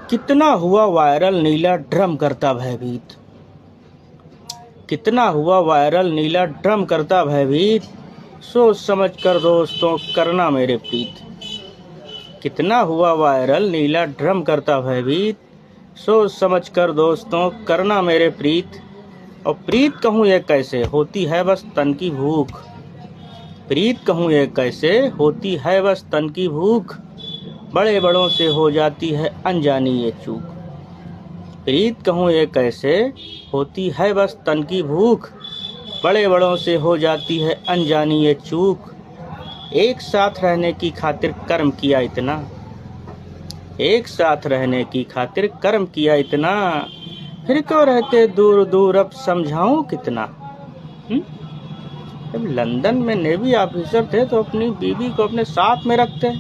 कितना हुआ वायरल नीला ड्रम करता भयभीत। कितना हुआ वायरल नीला ड्रम करता भयभीत। सोच समझ कर दोस्तों करना मेरे प्रीत। कितना हुआ वायरल नीला ड्रम करता भयभीत। सोच समझ कर दोस्तों करना मेरे प्रीत। और प्रीत कहूँ ये कैसे होती है बस तन की भूख। प्रीत कहूँ ये कैसे होती है बस तन की भूख। बड़े बड़ों से हो जाती है अनजानी ये चूक। प्रीत कहूँ ये कैसे होती है बस तन की भूख। बड़े बड़ों से हो जाती है अनजानी ये चूक। एक साथ रहने की खातिर कर्म किया इतना। एक साथ रहने की खातिर कर्म किया इतना। फिर क्यों रहते दूर दूर अब समझाऊं कितना। जब लंदन में नेवी ऑफिसर थे तो अपनी बीवी को अपने साथ में रखते।